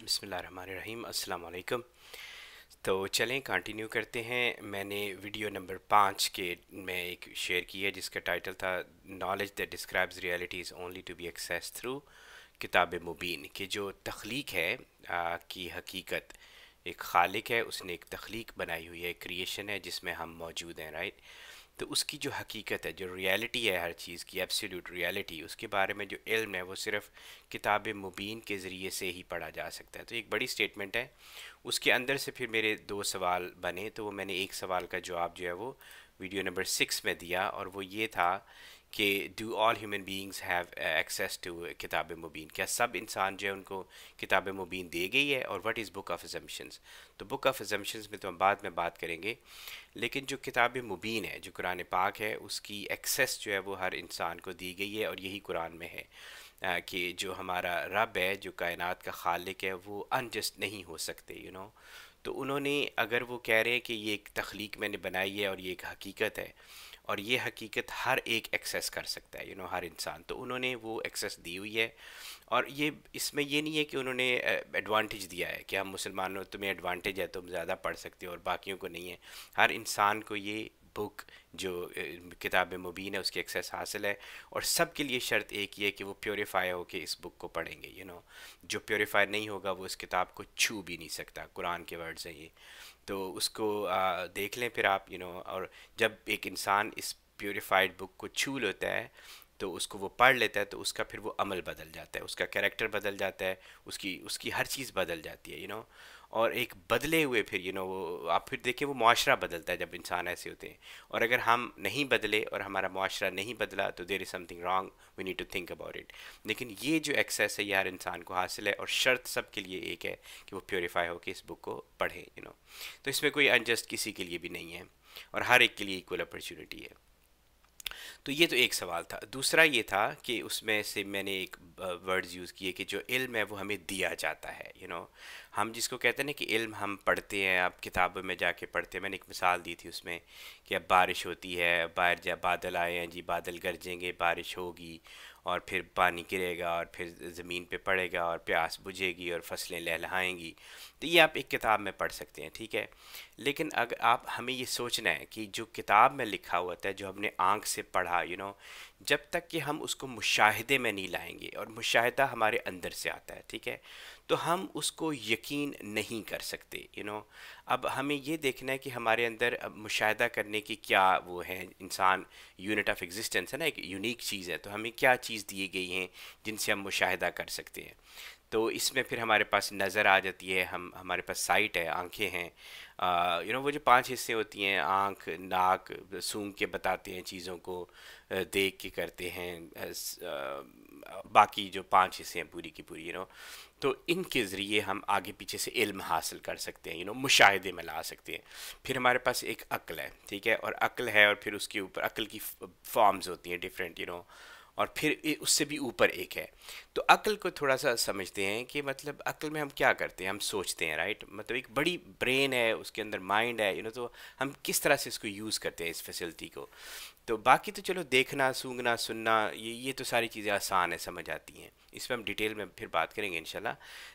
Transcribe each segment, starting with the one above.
बिस्मिल्लाहिर्रहमानिर्रहीम अस्सलाम वालेकुम। तो चलें कंटिन्यू करते हैं। मैंने वीडियो नंबर 5 के में एक शेयर की है जिसका टाइटल था knowledge that describes reality is only to be access through किताब मुबीन, कि जो तख्लीक है की हकीकत, एक खालिक है, उसने एक तख्लीक बनाई हुई है, क्रिएशन है जिसमें हम मौजूद हैं, राइट। तो उसकी जो हकीकत है, जो रियलिटी है हर चीज़ की, एब्सोल्यूट रियलिटी, उसके बारे में जो इल्म है वो सिर्फ़ किताब मुबीन के ज़रिए से ही पढ़ा जा सकता है। तो एक बड़ी स्टेटमेंट है। उसके अंदर से फिर मेरे दो सवाल बने, तो वो मैंने एक सवाल का जवाब जो है वो वीडियो नंबर 6 में दिया, और वो ये था कि do all human beings have access to किताब मुबीन, क्या सब इंसान जो है उनको किताब मुबीन दी गई है, और what is book of assumptions. तो बुक ऑफ अजम्पशंस में तो हम बाद में बात करेंगे, लेकिन जो किताब मुबीन है, जो कुरान पाक है, उसकी एक्सेस जो है वो हर इंसान को दी गई है, और यही कुरान में है कि जो हमारा रब है, जो कायनात का खालिक है, वो अनजस्ट नहीं हो सकते, तो उन्होंने, अगर वो कह रहे हैं कि ये एक तख्लीक मैंने बनाई है और ये एक हकीकत है, और ये हकीकत हर एक एक्सेस कर सकता है, हर इंसान, तो उन्होंने वो एक्सेस दी हुई है। और ये इसमें ये नहीं है कि उन्होंने एडवांटेज दिया है कि हम मुसलमानों, तुम्हें एडवांटेज है, तुम ज़्यादा पढ़ सकते हो और बाकियों को नहीं है। हर इंसान को ये बुक, जो किताब मुबीन है, उसकी एक्सेस हासिल है, और सब के लिए शर्त एक ही है कि वो प्योरीफाई हो के इस बुक को पढ़ेंगे। जो प्योरीफाई नहीं होगा वो इस किताब को छू भी नहीं सकता। कुरान के वर्ड्स हैं ये, तो उसको देख लें फिर आप, और जब एक इंसान इस प्योरीफाइड बुक को छू लेता है, तो उसको वो पढ़ लेता है, तो उसका फिर वो अमल बदल जाता है, उसका कैरेक्टर बदल जाता है, उसकी उसकी हर चीज़ बदल जाती है, और एक बदले हुए फिर, वो आप फिर देखिए वो मुआशरा बदलता है जब इंसान ऐसे होते हैं। और अगर हम नहीं बदले और हमारा मुआशरा नहीं बदला, तो there is something wrong, we need to think about it. लेकिन ये जो एक्सेस है ये हर इंसान को हासिल है, और शर्त सब के लिए एक है कि वो प्योरीफाई होकर इस बुक को पढ़ें, तो इसमें कोई अनजस्ट किसी के लिए भी नहीं है, और हर एक के लिए इक्वल अपॉर्चुनिटी है। तो ये तो एक सवाल था। दूसरा ये था कि उसमें से मैंने एक वर्ड्स यूज़ किए कि जो इल्म है वो हमें दिया जाता है, हम जिसको कहते हैं ना कि इल्म हम पढ़ते हैं, आप किताबों में जाके पढ़ते हैं। मैंने एक मिसाल दी थी उसमें कि अब बारिश होती है, बाहर जा बादल आए हैं जी, बादल गरजेंगे, बारिश होगी, और फिर पानी गिरेगा, और फिर ज़मीन पे पड़ेगा, और प्यास बुझेगी, और फसलें लहलहाएंगी। तो ये आप एक किताब में पढ़ सकते हैं, ठीक है। लेकिन अगर आप, हमें ये सोचना है कि जो किताब में लिखा हुआ था, जो हमने आंख से पढ़ा, जब तक कि हम उसको मुशाहिदे में नहीं लाएंगे, और मुशाहिदा हमारे अंदर से आता है, ठीक है, तो हम उसको यकीन नहीं कर सकते, अब हमें ये देखना है कि हमारे अंदर अब मुशाहिदा करने की क्या वो है, इंसान यूनिट ऑफ एग्जिस्टेंस है ना, एक यूनिक चीज़ है, तो हमें क्या चीज़ दी गई हैं जिनसे हम मुशाहिदा कर सकते हैं। तो इसमें फिर हमारे पास नज़र आ जाती है, हम हमारे पास साइट है, आंखें हैं, वो जो 5 हिस्से होती हैं, आँख, नाक, सूंघ के बताते हैं चीज़ों को, देख के करते हैं, बाकी जो 5 हिस्से हैं पूरी की पूरी, तो इनके ज़रिए हम आगे पीछे से इल्म हासिल कर सकते हैं, मुशाहिदे में ला सकते हैं। फिर हमारे पास एक अक्ल है, ठीक है, और अक्ल है, और फिर उसके ऊपर अक्ल की फॉर्म्स होती हैं डिफरेंट, और फिर उससे भी ऊपर एक है। तो अक्ल को थोड़ा सा समझते हैं कि मतलब अक्ल में हम क्या करते हैं, हम सोचते हैं, राइट, मतलब एक बड़ी ब्रेन है, उसके अंदर माइंड है, तो हम किस तरह से इसको यूज़ करते हैं इस फैसिलिटी को। तो बाकी तो चलो देखना, सूंघना, सुनना, ये तो सारी चीज़ें आसान है, समझ आती हैं, इस पर हम डिटेल में फिर बात करेंगे इंशाल्लाह।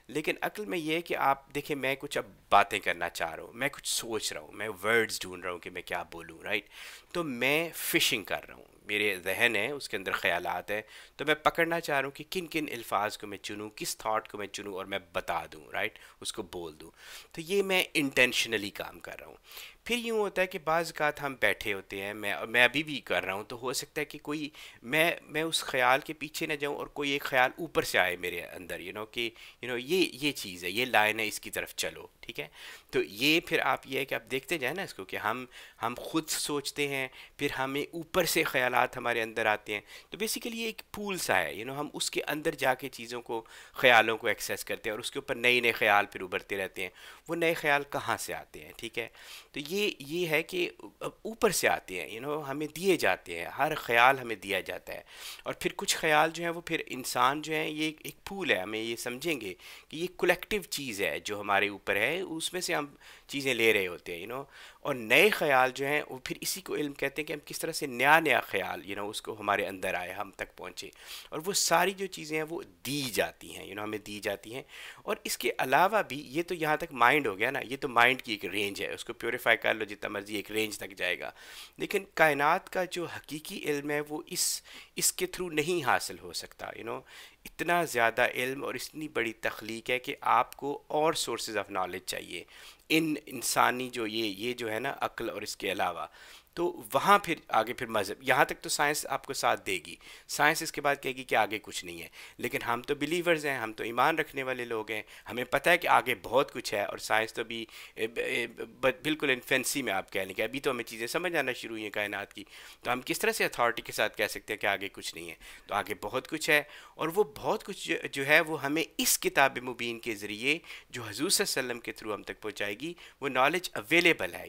लेकिन अक्ल में ये है कि आप देखिए, मैं कुछ अब बातें करना चाह रहा हूँ, मैं कुछ सोच रहा हूँ, मैं वर्ड्स ढूंढ रहा हूँ कि मैं क्या बोलूँ, राइट। तो मैं फ़िशिंग कर रहा हूँ, मेरे जहन है, उसके अंदर ख्यालात है, तो मैं पकड़ना चाह रहा हूँ कि किन किन अल्फाज को मैं चुनूँ, किस थाट को मैं चुनूँ, और मैं बता दूँ, राइट, उसको बोल दूँ। तो ये मैं इंटेंशनली काम कर रहा हूँ। फिर यूँ होता है कि बाज़ औक़ात हम बैठे होते हैं, मैं अभी भी कर रहा हूँ, तो हो सकता है कि कोई, मैं उस ख्याल के पीछे न जाऊँ, और कोई एक ख्याल ऊपर से आए मेरे अंदर, कि ये चीज़ है, ये लाइन है, इसकी तरफ चलो, ठीक है। तो ये फिर आप, ये है कि आप देखते जाए ना इसको, कि हम खुद सोचते हैं, फिर हमें ऊपर से ख्यालात हमारे अंदर आते हैं। तो बेसिकली ये एक पूल सा है, हम उसके अंदर जाके चीज़ों को, ख्यालों को एक्सेस करते हैं, और उसके ऊपर नए नए ख्याल फिर उभरते रहते हैं। वो नए ख्याल कहाँ से आते हैं, ठीक है। तो ये है कि ऊपर से आते हैं, हमें दिए जाते हैं, हर ख्याल हमें दिया जाता है। और फिर कुछ ख्याल जो हैं वो फिर इंसान जो है ये एक पूल है, हमें ये समझेंगे कि ये कलेक्टिव चीज़ है जो हमारे ऊपर है, उसमें से हम चीज़ें ले रहे होते हैं, और नए ख्याल जो हैं वो फिर इसी को इल्म कहते हैं कि हम किस तरह से नया नया ख्याल उसको हमारे अंदर आए, हम तक पहुँचे। और वो सारी जो चीज़ें हैं वो दी जाती हैं, हमें दी जाती हैं। और इसके अलावा भी ये तो यहाँ तक माइंड हो गया ना, ये तो माइंड की एक रेंज है, उसको प्योरीफाई कर लो जितना मर्जी, एक रेंज तक जाएगा। लेकिन कायनात का जो हकीकी इल्म है वो इसके थ्रू नहीं हासिल हो सकता। इतना ज़्यादा इल्म और इतनी बड़ी तख्लीक है कि आपको और सोर्सेज ऑफ नॉलेज चाहिए इन इंसानी जो ये जो है ना अक्ल और इसके अलावा। तो वहाँ फिर आगे फिर मज़हब, यहाँ तक तो साइंस आपको साथ देगी, साइंस इसके बाद कहेगी कि आगे कुछ नहीं है। लेकिन हम तो बिलीवर्स हैं, हम तो ईमान रखने वाले लोग हैं, हमें पता है कि आगे बहुत कुछ है। और साइंस तो भी बिल्कुल इन्फेंसी में आप कह लें कि अभी तो हमें चीज़ें समझ आना शुरू हुई हैं कायनात की। तो हम किस तरह से अथॉरिटी के साथ कह सकते हैं कि आगे कुछ नहीं है? तो आगे बहुत कुछ है। और वो बहुत कुछ जो है वो हमें इस किताब मुबीन के ज़रिए जो हुज़ूर सल्लल्लाहु अलैहि वसल्लम के थ्रू हम तक पहुँचाएगी, वो नॉलेज अवेलेबल है,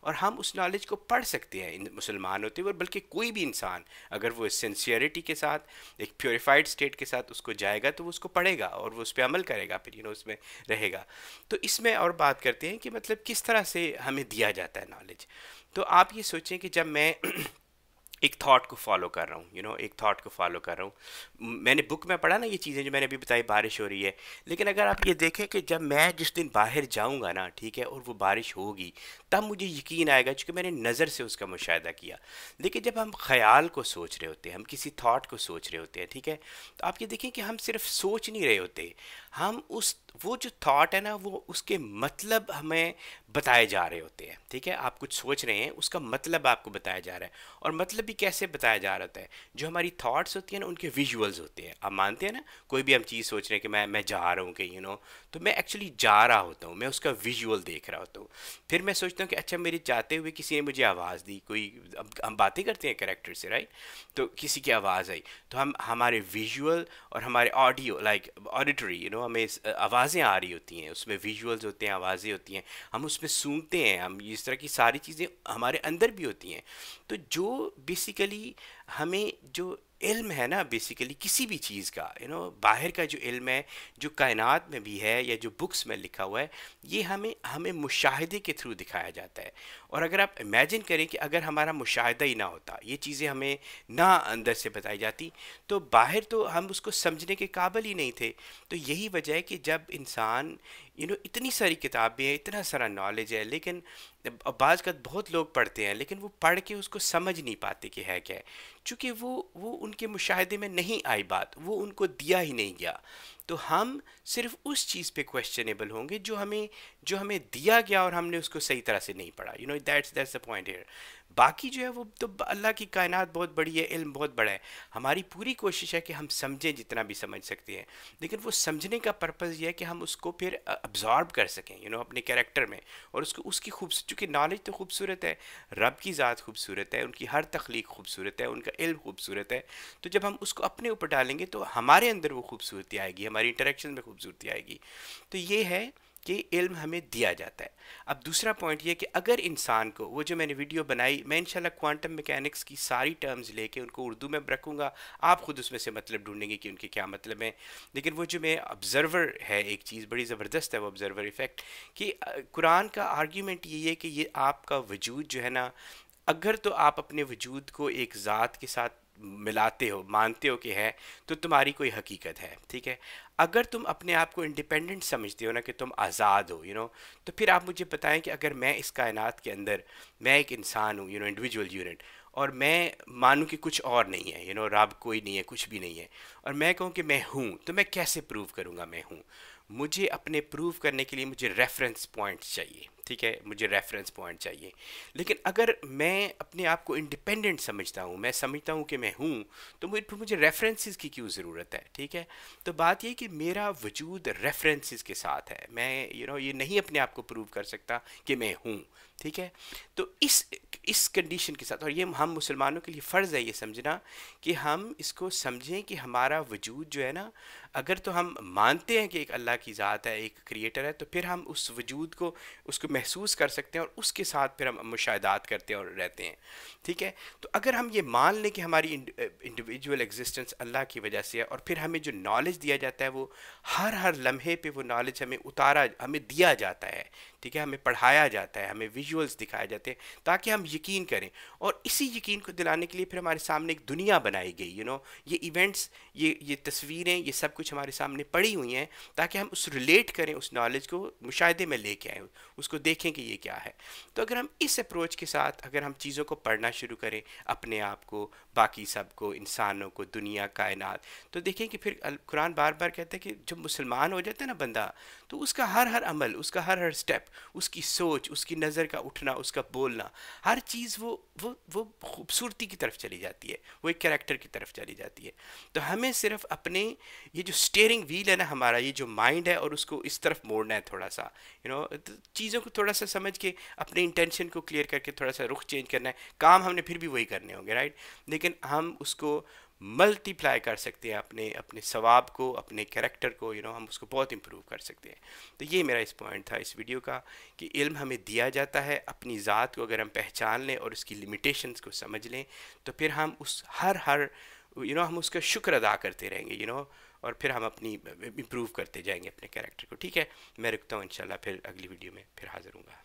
और हम उस नॉलेज को पढ़ सकते हैं मुसलमान होते हुए। बल्कि कोई भी इंसान अगर वो सिंसियरिटी के साथ एक प्योरीफाइड स्टेट के साथ उसको जाएगा तो वो उसको पढ़ेगा और वो उस पर अमल करेगा, फिर उसमें रहेगा। तो इसमें और बात करते हैं कि मतलब किस तरह से हमें दिया जाता है नॉलेज। तो आप ये सोचें कि जब मैं एक थॉट को फॉलो कर रहा हूँ, एक थॉट को फॉलो कर रहा हूँ। मैंने बुक में पढ़ा ना ये चीज़ें जो मैंने अभी बताई, बारिश हो रही है। लेकिन अगर आप ये देखें कि जब मैं जिस दिन बाहर जाऊँगा ना, ठीक है, और वो बारिश होगी, तब मुझे यकीन आएगा क्योंकि मैंने नज़र से उसका मुशाहिदा किया। लेकिन जब हम ख्याल को सोच रहे होते हैं, हम किसी थॉट को सोच रहे होते हैं, ठीक है, तो आप ये देखें कि हम सिर्फ सोच नहीं रहे होते, हम वो जो थॉट है ना, वो उसके मतलब हमें बताए जा रहे होते हैं। ठीक है, आप कुछ सोच रहे हैं, उसका मतलब आपको बताया जा रहा है। और मतलब भी कैसे बताया जा रहा होता है? जो हमारी थॉट्स होती हैं ना, उनके विजुअल्स होते हैं। आप मानते हैं ना, कोई भी हम चीज़ सोच रहे हैं कि मैं जा रहा हूँ कहीं, तो मैं एक्चुअली जा रहा होता हूँ, मैं उसका विजुअल देख रहा होता हूँ। फिर मैं सोचता हूँ कि अच्छा, मेरे जाते हुए किसी ने मुझे आवाज़ दी, कोई, अब हम बातें करते हैं कैरेक्टर से, राइट? तो किसी की आवाज़ आई, तो हम हमारे विजुअल और हमारे ऑडियो, लाइक ऑडिटरी, हमें आवाज़ें आ रही होती हैं, उसमें विजुअल्स होते हैं, आवाज़ें होती हैं, हम उसमें सूंघते हैं, हम इस तरह की सारी चीज़ें हमारे अंदर भी होती हैं। तो जो बेसिकली हमें जो इल्म है ना, बेसिकली किसी भी चीज़ का, बाहर का जो इल्म है, जो कायनात में भी है या जो बुक्स में लिखा हुआ है, ये हमें मुशाहिदे के थ्रू दिखाया जाता है। और अगर आप इमेजिन करें कि अगर हमारा मुशाहिदा ही ना होता, ये चीज़ें हमें ना अंदर से बताई जाती, तो बाहर तो हम उसको समझने के काबिल ही नहीं थे। तो यही वजह है कि जब इंसान इतनी सारी किताबें हैं, इतना सारा नॉलेज है, लेकिन बाज़ का बहुत लोग पढ़ते हैं, लेकिन वो पढ़ के उसको समझ नहीं पाते कि है क्या है, चूँकि वो उनके मुशाहिदे में नहीं आई बात, वो उनको दिया ही नहीं गया। तो हम सिर्फ उस चीज़ पे क्वेश्चनेबल होंगे जो हमें दिया गया और हमने उसको सही तरह से नहीं पढ़ा। That's the point here. बाकी जो है वो तो अल्लाह की कायनात बहुत बड़ी है, इल्म बहुत बड़ा है। हमारी पूरी कोशिश है कि हम समझें जितना भी समझ सकते हैं, लेकिन वो समझने का पर्पज़ ये है कि हम उसको फिर अब्जॉर्ब कर सकें, अपने कैरेक्टर में। और उसकी चूँकि नॉलेज तो खूबसूरत है, रब की ज़ात खूबसूरत है, उनकी हर तख्लीक खूबसूरत है, उनका इल्म खूबसूरत है। तो जब हम उसको अपने ऊपर डालेंगे तो हमारे अंदर वो खूबसूरती आएगी, हमारी इंटरेक्शन में खूबसूरती आएगी। तो ये है कि इल्म हमें दिया जाता है। अब दूसरा पॉइंट ये कि अगर इंसान को, वो जो मैंने वीडियो बनाई, मैं इंशाल्लाह क्वांटम मैकेनिक्स की सारी टर्म्स लेके उनको उर्दू में रखूँगा, आप ख़ुद उसमें से मतलब ढूंढेंगे कि उनके क्या मतलब हैं। लेकिन वो जो मैं ऑब्ज़र्वर है, एक चीज़ बड़ी ज़बरदस्त है वो ऑब्ज़र्वर इफ़ेक्ट, कि कुरान का आर्ग्यूमेंट यही है कि ये आपका वजूद जो है ना, अगर तो आप अपने वजूद को एक ज़ात के साथ मिलाते हो, मानते हो कि है, तो तुम्हारी कोई हकीकत है। ठीक है, अगर तुम अपने आप को इंडिपेंडेंट समझते हो ना, कि तुम आज़ाद हो, तो फिर आप मुझे बताएं कि अगर मैं इस कायनात के अंदर, मैं एक इंसान हूँ, इंडिविजुअल यूनिट, और मैं मानूं कि कुछ और नहीं है, रब कोई नहीं है, कुछ भी नहीं है, और मैं कहूँ कि मैं हूँ, तो मैं कैसे प्रूव करूँगा मैं हूँ? मुझे अपने प्रूव करने के लिए मुझे रेफरेंस पॉइंट्स चाहिए। ठीक है, मुझे रेफरेंस पॉइंट चाहिए। लेकिन अगर मैं अपने आप को इंडिपेंडेंट समझता हूँ, मैं समझता हूँ कि मैं हूँ, तो मुझे रेफरेंसेस की क्यों ज़रूरत है? ठीक है, तो बात ये कि मेरा वजूद रेफरेंसेस के साथ है। मैं ये नहीं अपने आप को प्रूव कर सकता कि मैं हूँ। ठीक है, तो इस कंडीशन के साथ, और ये हम मुसलमानों के लिए फ़र्ज़ है ये समझना कि हम इसको समझें कि हमारा वजूद जो है ना, अगर तो हम मानते हैं कि एक अल्लाह की ज़ात है, एक क्रिएटर है, तो फिर हम उस वजूद को उसको महसूस कर सकते हैं और उसके साथ फिर हम मुशाहिदात करते हैं और रहते हैं। ठीक है, तो अगर हम ये मान लें कि हमारी इंडिविजुअल एग्जिस्टेंस अल्लाह की वजह से है, और फिर हमें जो नॉलेज दिया जाता है वो हर हर लम्हे पे वो नॉलेज हमें दिया जाता है, ठीक है, हमें पढ़ाया जाता है, हमें विजुअल्स दिखाए जाते हैं ताकि हम यकीन करें। और इसी यकीन को दिलाने के लिए फिर हमारे सामने एक दुनिया बनाई गई, ये इवेंट्स, ये तस्वीरें, ये सब कुछ हमारे सामने पड़ी हुई हैं ताकि हम उस रिलेट करें, उस नॉलेज को मुशाहिदे में लेके आए, उसको देखें कि ये क्या है। तो अगर हम इस अप्रोच के साथ अगर हम चीज़ों को पढ़ना शुरू करें, अपने आप को, बाकी सबको, इंसानों को, दुनिया, कायनात, तो देखें कि फिर कुरान बार बार कहता है कि जब मुसलमान हो जाता है ना बंदा, तो उसका हर हर अमल, उसका हर हर स्टेप, उसकी सोच, उसकी नज़र का उठना, उसका बोलना, हर चीज़ वो खूबसूरती की तरफ चली जाती है, वो एक कैरेक्टर की तरफ चली जाती है। तो हमें सिर्फ अपने ये जो स्टीयरिंग व्हील है ना हमारा, ये जो माइंड है, और उसको इस तरफ मोड़ना है थोड़ा सा, चीज़ों को थोड़ा सा समझ के अपने इंटेंशन को क्लियर करके थोड़ा सा रुख चेंज करना है। काम हमने फिर भी वही करने होंगे, राइट, लेकिन हम उसको मल्टीप्लाई कर सकते हैं, अपने अपने सवाब को, अपने कैरेक्टर को, हम उसको बहुत इम्प्रूव कर सकते हैं। तो ये मेरा इस पॉइंट था इस वीडियो का, कि इल्म हमें दिया जाता है, अपनी ज़ात को अगर हम पहचान लें और उसकी लिमिटेशंस को समझ लें, तो फिर हम उस हर हर हम उसका शुक्र अदा करते रहेंगे, और फिर हम अपनी इम्प्रूव करते जाएंगे अपने कैरेक्टर को। ठीक है, मैं रुकता हूँ, इंशाल्लाह फिर अगली वीडियो में फिर हाज़िर हूँगा।